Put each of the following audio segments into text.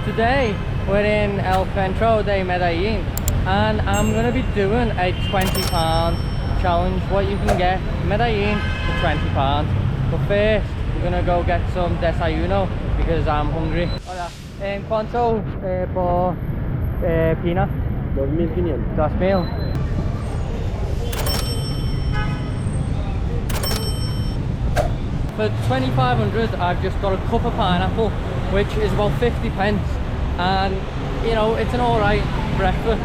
Today we're in El Centro de Medellin and I'm going to be doing a £20 challenge, what you can get in Medellin for £20. But first we're going to go get some desayuno because I'm hungry. Hola, ¿en cuánto por pina? 2.500. 2,000. For 2,500 I've just got a cup of pineapple, which is about 50 pence, and you know, it's an alright breakfast.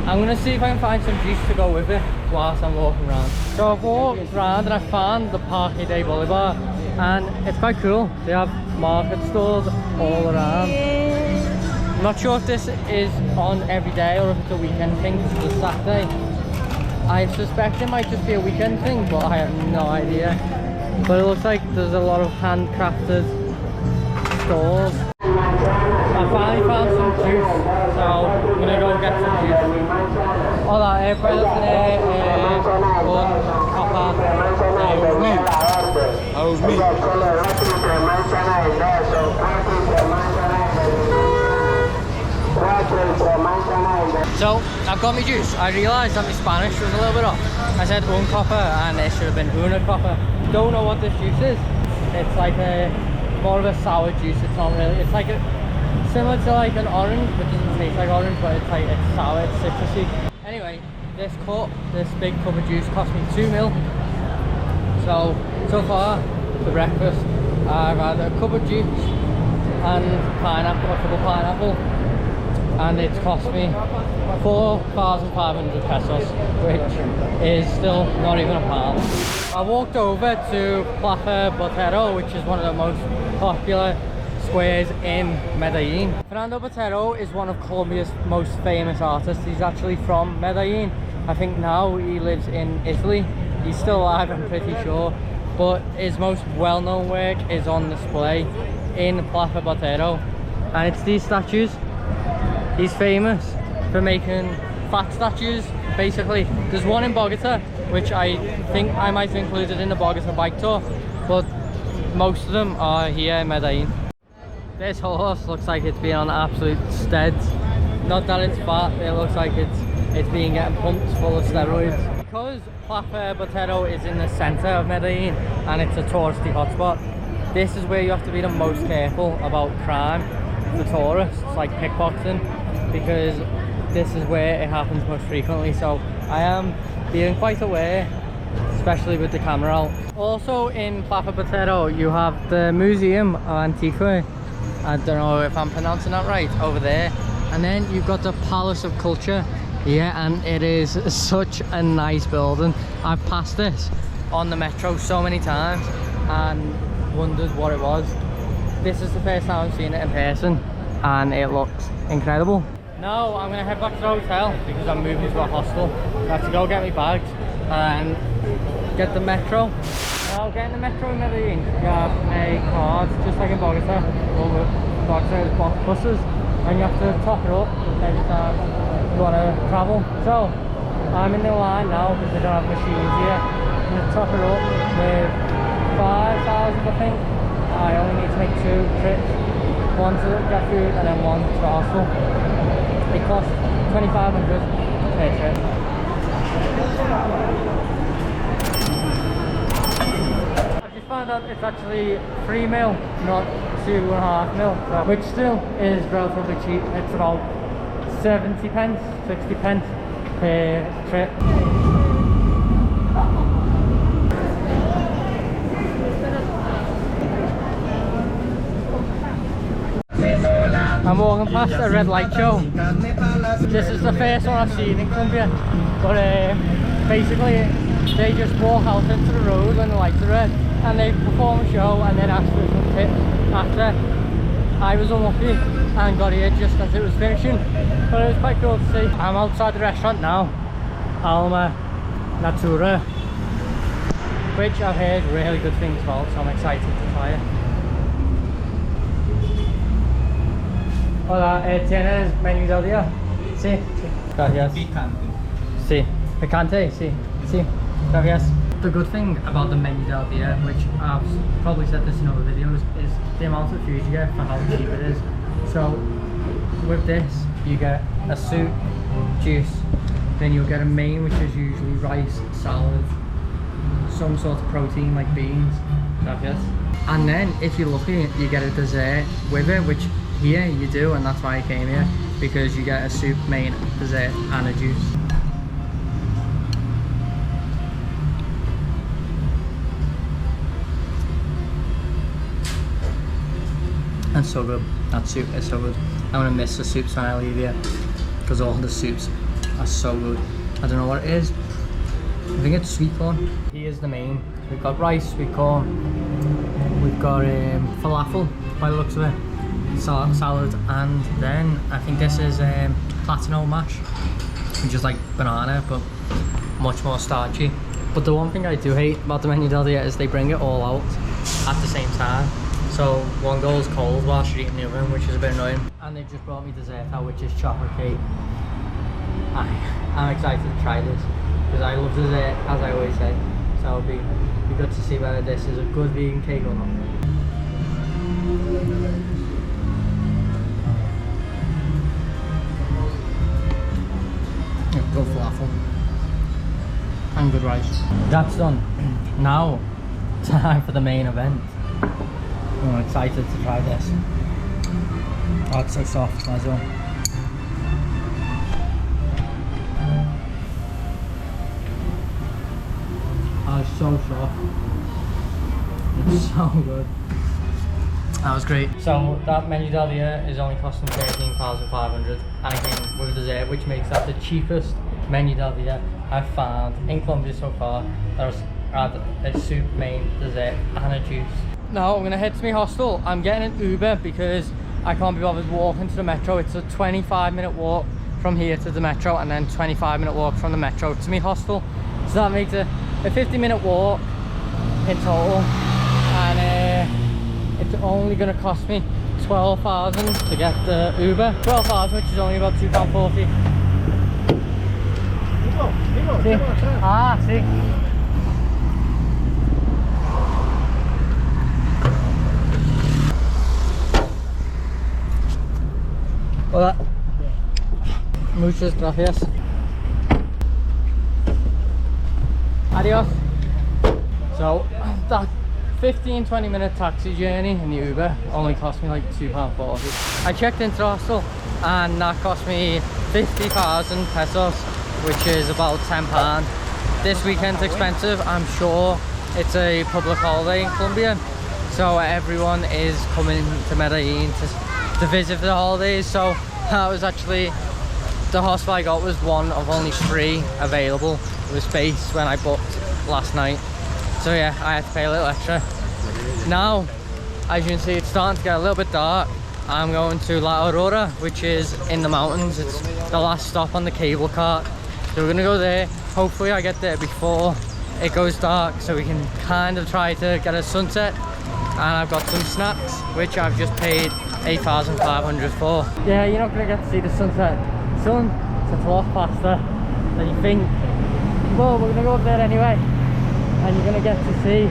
I'm gonna see if I can find some juice to go with it whilst I'm walking around. So I've walked around and I found the Parque de Bolivar, and it's quite cool. They have market stalls all around. I'm not sure if this is on every day or if it's a weekend thing, because it's Saturday. I suspect it might just be a weekend thing, but I have no idea. But it looks like there's a lot of handcrafted stalls. I finally found some juice, so I'm gonna go get some juice. Hola, puedes tener un copa A 2.000. So I've got my juice. I realised that my Spanish was a little bit off. I said un copa and it should have been una copa. Don't know what this juice is. It's like a more of a sour juice. It's not really. It's like similar to like an orange, but doesn't taste like orange. But it's like it's sour. It's citrusy. Anyway, this big cup of juice cost me 2 mil. So far for breakfast, I've had a cup of juice and pineapple, a couple of pineapple, and it's cost me 4,500 pesos, which is still not even a pound. I walked over to Plaza Botero, which is one of the most popular squares in Medellin. Botero is one of Colombia's most famous artists. He's actually from Medellin. I think now he lives in Italy. He's still alive, I'm pretty sure. But his most well-known work is on display in Plaza Botero. And it's these statues. He's famous for making fat statues, basically. There's one in Bogota, which I think I might have included in the Bogota bike tour, but most of them are here in Medellin. This horse looks like it's been on absolute steads. Not that it's fat, it looks like it's been getting pumped full of steroids. Because Plaza Botero is in the centre of Medellin and it's a touristy hotspot, this is where you have to be the most careful about crime for tourists, like pickpocketing, because this is where it happens most frequently. So I am being quite aware, especially with the camera out. Also in Plaza Botero you have the Museum Antique. I don't know if I'm pronouncing that right, over there. And then you've got the Palace of Culture here, and it is such a nice building. I've passed this on the metro so many times and wondered what it was. This is the first time I've seen it in person and it looks incredible. Now I'm going to head back to the hotel because I'm moving to a hostel. I have to go get my bags and get the metro. Now getting the metro in Medellin, you have a card, just like in Bogota, or Bogota's buses, and you have to top it up every time you want to travel. So I'm in the line now because they don't have machines here. I'm going to top it up with 5,000, I think. I only need to make 2 trips, one to get food and then one to the hostel. It costs 2,500 per trip. I've just found out it's actually 3 mil, not 2.5 mil, so, which still is relatively cheap. It's about 70 pence, 60 pence per trip. I'm walking past a red light show. This is the first one I've seen in Colombia, but basically they just walk out into the road when the lights are red and they perform a show and then ask for some tip after. I was unlucky and got here just as it was finishing, but it was quite cool to see. I'm outside the restaurant now, Alma Natura, which I've heard really good things about, so I'm excited to try it. Hola, ¿tienes menú del día? Sí, sí. Gracias. Picante. Sí. Picante? Sí. Sí. Gracias. The good thing about the menu del día, which I've probably said this in other videos, is the amount of food you get for how cheap it is. So with this, you get a soup, juice, then you'll get a main, which is usually rice, salad, some sort of protein like beans, that's it. And then if you're lucky, you get a dessert with it, which here you do, and that's why I came here, because you get a soup, main, dessert and a juice. That's so good. That soup is so good. I'm gonna miss the soups when I leave here, because all the soups are so good. I don't know what it is. I think it's sweet corn. Here's the main. We've got rice, sweet corn. We've got falafel by the looks of it, salad, and then I think this is platano mash, which is like banana but much more starchy. But the one thing I do hate about the menu del dia is they bring it all out at the same time. So one goes cold whilst you're eating the oven, which is a bit annoying. And they just brought me dessert out, which is chocolate cake. I'm excited to try this because I love dessert, as I always say. So it'll be good to see whether this is a good vegan cake or not. Yeah, good falafel and good rice. That's done. Now, time for the main event. I'm excited to try this. Oh, it's so soft as well. Oh, it's so soft. It's so good. That was great. So that menu del dia is only costing 13,500, and again with dessert, which makes that the cheapest menu del dia I've found in Colombia so far. There's a soup, main, dessert and a juice. Now I'm gonna head to my hostel. I'm getting an Uber because I can't be bothered walking to the metro. It's a 25-minute walk from here to the metro, and then 25-minute walk from the metro to my hostel. So that makes a 50-minute walk in total, and it's only gonna cost me 12,000 to get the Uber. 12,000, which is only about £2.40. Ah, see. Hola. Muchas gracias. Adios. So that 15-20 minute taxi journey in the Uber only cost me like £2.40. I checked into the hostel and that cost me 50,000 pesos, which is about £10. This weekend's expensive. I'm sure it's a public holiday in Colombia, so everyone is coming to Medellin to visit for the holidays. So that was actually, the hostel I got was one of only 3 available with space when I booked last night. So yeah, I had to pay a little extra. Now, as you can see, it's starting to get a little bit dark. I'm going to La Aurora, which is in the mountains. It's the last stop on the cable car. So we're gonna go there. Hopefully I get there before it goes dark so we can kind of try to get a sunset. And I've got some snacks, which I've just paid 8,500 for. Yeah, you're not gonna get to see the sunset. Sun sets a lot faster than you think. Well, we're gonna go up there anyway, and you're gonna get to see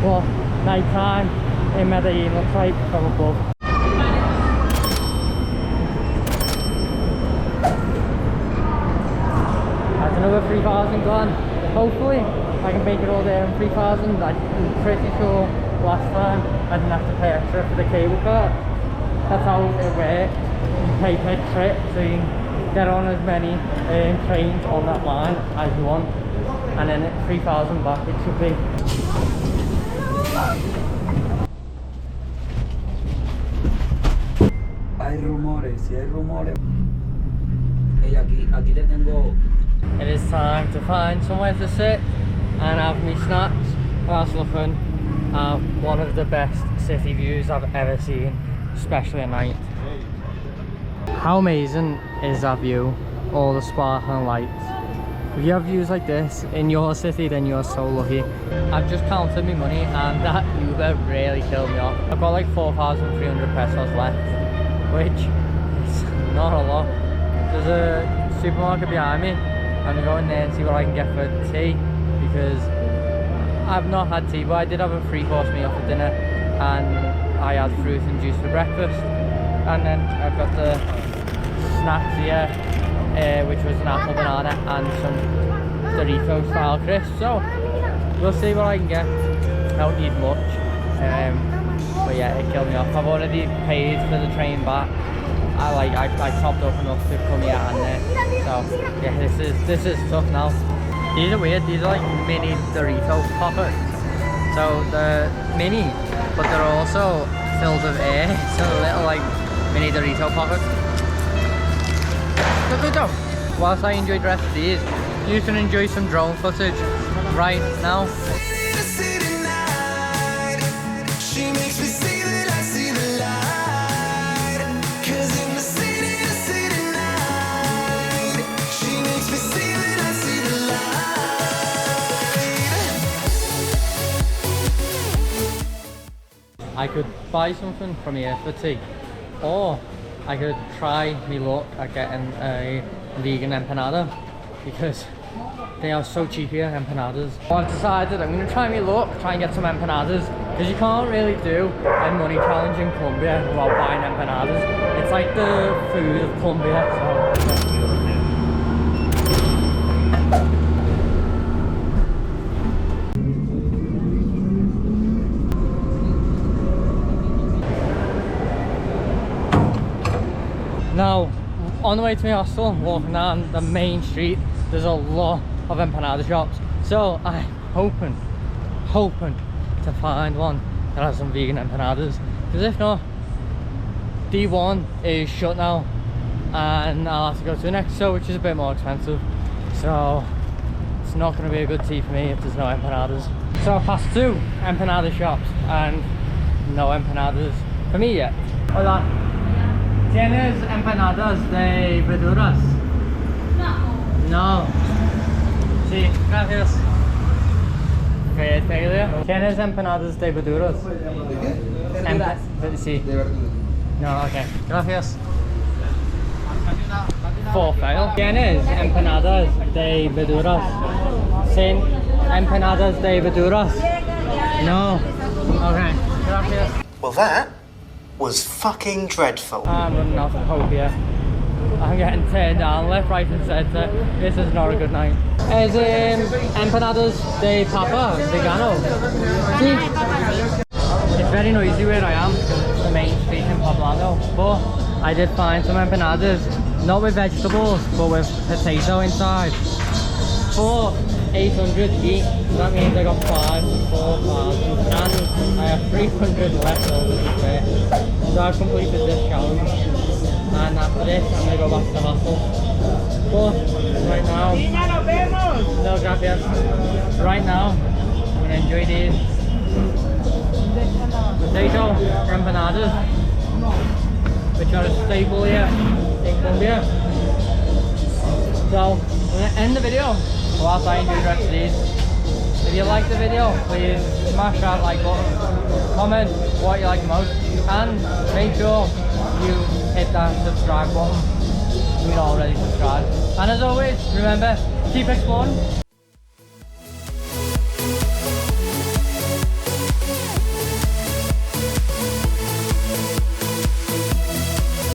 what nighttime in Medellin looks like from above. That's another 3,000 gone. Hopefully I can make it all there in 3,000. I'm pretty sure last time I didn't have to pay extra for the cable car. That's how it works. You pay per trip, so you can get on as many trains on that line as you want, and then at 3,000 back it should be. Hay rumores, si hay rumores. Hey, aquí te tengo. It is time to find somewhere to sit and have me snacks whilst looking at one of the best city views I've ever seen, especially at night. How amazing is that view? All the sparkling lights. If you have views like this in your city, then you're so lucky. I've just counted my money and that Uber really killed me off. I've got like 4,300 pesos left, which is not a lot. There's a supermarket behind me. I'm gonna go in there and see what I can get for tea, because I've not had tea, but I did have a 3-course meal for dinner and I had fruit and juice for breakfast. and then I've got the snacks here, which was an apple banana and some Dorito style crisps. So we'll see what I can get. I don't need much, but yeah, it killed me off. I've already paid for the train back. I topped up enough to come here and there. So yeah, this is tough now. These are weird. These are like mini Dorito pockets. So they're mini, but they're also filled with air. So little like mini Dorito pockets. Good though. Whilst I enjoy the rest of these, you can enjoy some drone footage right now. I could buy something from here for tea, or I could try me luck at getting a vegan empanada, because they are so cheap here, empanadas. I've decided I'm going to try me luck, try and get some empanadas, because you can't really do a money challenge in Colombia without buying empanadas. It's like the food of Colombia, so. Now, on the way to my hostel, walking down the main street, there's a lot of empanada shops. So I'm hoping to find one that has some vegan empanadas. Because if not, D1 is shut now, and I'll have to go to the next store, which is a bit more expensive. So it's not going to be a good tea for me if there's no empanadas. So I passed 2 empanada shops and no empanadas for me yet. Hola. ¿Tienes empanadas de verduras? No. Sí, gracias. ¿Tienes empanadas de verduras? Sí. No, ok. Gracias. For fail. ¿Tienes empanadas de verduras? ¿Sin empanadas de verduras? No. Ok. Gracias. Well, that was fucking dreadful. I'm running out of hope here. I'm getting turned down left, right and centre. This is not a good night. Is empanadas de papa vegano? Sí. It's very noisy where I am, because it's the main street in Poblado. But I did find some empanadas, not with vegetables, but with potato inside. For 800 each, so that means I got 4,000, and I have 300 left over to spare. So I've completed this challenge, and after this I'm going to go back to the hostel. But right now, no gracias. Right now, I'm going to enjoy these potato empanadas, which are a staple here in Colombia. So I'm going to end the video whilst I enjoy the rest of these. If you like the video, please smash that like button, comment what you like most, and make sure you hit that subscribe button if you're not already subscribed. And as always, remember, keep exploring.